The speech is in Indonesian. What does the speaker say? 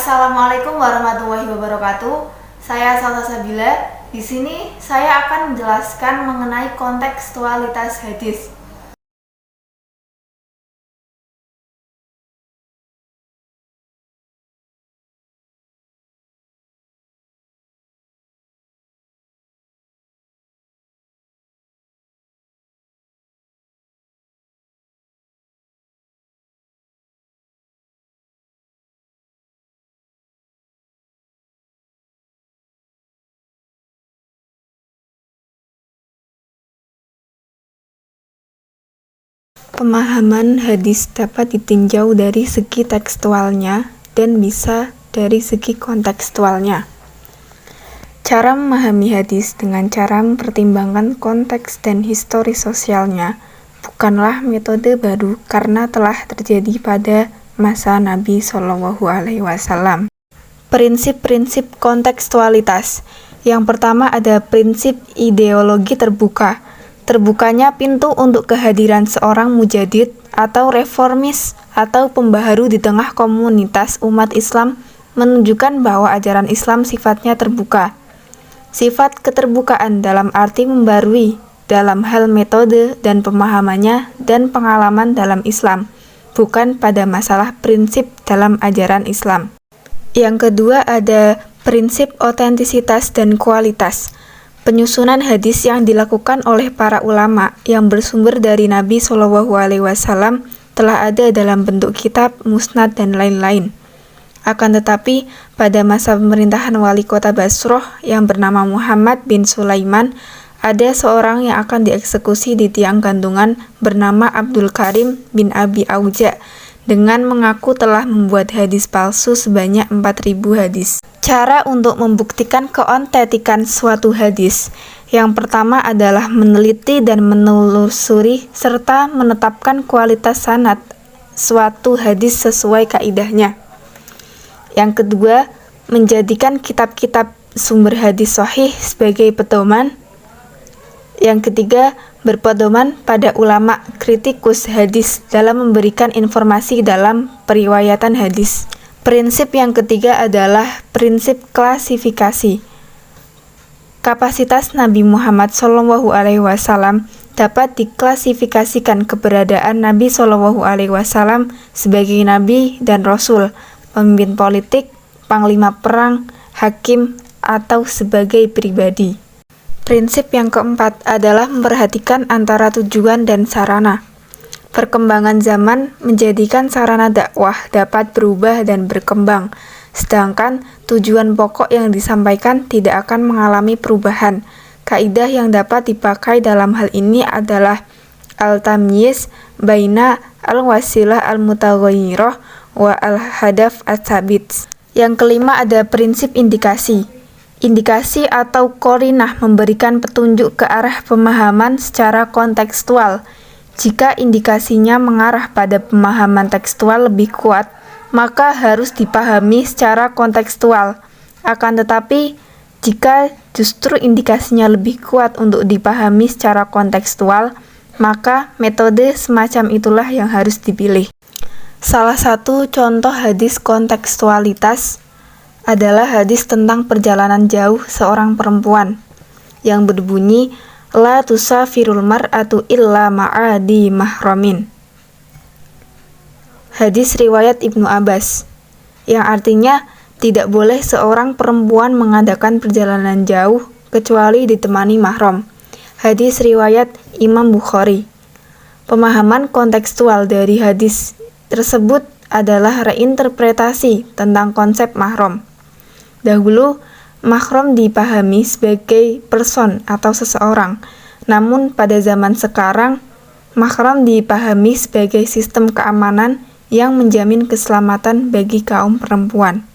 Assalamualaikum warahmatullahi wabarakatuh. Saya Salsa Sabila. Di sini saya akan menjelaskan mengenai kontekstualitas hadis. Pemahaman hadis dapat ditinjau dari segi tekstualnya dan bisa dari segi kontekstualnya. Cara memahami hadis dengan cara mempertimbangkan konteks dan histori sosialnya bukanlah metode baru karena telah terjadi pada masa Nabi Shallallahu Alaihi Wasallam. Prinsip-prinsip kontekstualitas. Yang pertama ada prinsip ideologi terbuka. Terbukanya pintu untuk kehadiran seorang mujadid atau reformis atau pembaharu di tengah komunitas umat Islam menunjukkan bahwa ajaran Islam sifatnya terbuka. Sifat keterbukaan dalam arti membarui dalam hal metode dan pemahamannya dan pengalaman dalam Islam, bukan pada masalah prinsip dalam ajaran Islam. Yang kedua ada prinsip otentisitas dan kualitas. Penyusunan hadis yang dilakukan oleh para ulama yang bersumber dari Nabi Shallallahu Alaihi Wasallam telah ada dalam bentuk kitab, musnad, dan lain-lain. Akan tetapi, pada masa pemerintahan wali kota Basrah yang bernama Muhammad bin Sulaiman, ada seorang yang akan dieksekusi di tiang gantungan bernama Abdul Karim bin Abi Auja dengan mengaku telah membuat hadis palsu sebanyak 4.000 hadis. Cara untuk membuktikan keotentikan suatu hadis. Yang pertama adalah meneliti dan menelusuri serta menetapkan kualitas sanad suatu hadis sesuai kaidahnya. Yang kedua, menjadikan kitab-kitab sumber hadis sahih sebagai pedoman. Yang ketiga, berpedoman pada ulama kritikus hadis dalam memberikan informasi dalam periwayatan hadis. Prinsip yang ketiga adalah prinsip klasifikasi. Kapasitas Nabi Muhammad SAW dapat diklasifikasikan keberadaan Nabi SAW sebagai Nabi dan Rasul, pemimpin politik, panglima perang, hakim, atau sebagai pribadi. Prinsip yang keempat adalah memperhatikan antara tujuan dan sarana. Perkembangan zaman menjadikan sarana dakwah dapat berubah dan berkembang, sedangkan tujuan pokok yang disampaikan tidak akan mengalami perubahan. Kaidah yang dapat dipakai dalam hal ini adalah al-tamyiz baina al-wasilah al-mutaghayyirah wa al-hadaf at-tsabit. Yang kelima ada prinsip indikasi. Indikasi atau qarinah memberikan petunjuk ke arah pemahaman secara kontekstual. Jika indikasinya mengarah pada pemahaman tekstual lebih kuat, maka harus dipahami secara kontekstual. Akan tetapi, jika justru indikasinya lebih kuat untuk dipahami secara kontekstual, maka metode semacam itulah yang harus dipilih. Salah satu contoh hadis kontekstualitas adalah hadis tentang perjalanan jauh seorang perempuan yang berbunyi la tusafirul mar'atu illa ma'adi mahramin. Hadis riwayat Ibnu Abbas, yang artinya tidak boleh seorang perempuan mengadakan perjalanan jauh kecuali ditemani mahram. Hadis riwayat Imam Bukhari. Pemahaman kontekstual dari hadis tersebut adalah reinterpretasi tentang konsep mahram. Dahulu, mahram dipahami sebagai person atau seseorang, namun pada zaman sekarang, mahram dipahami sebagai sistem keamanan yang menjamin keselamatan bagi kaum perempuan.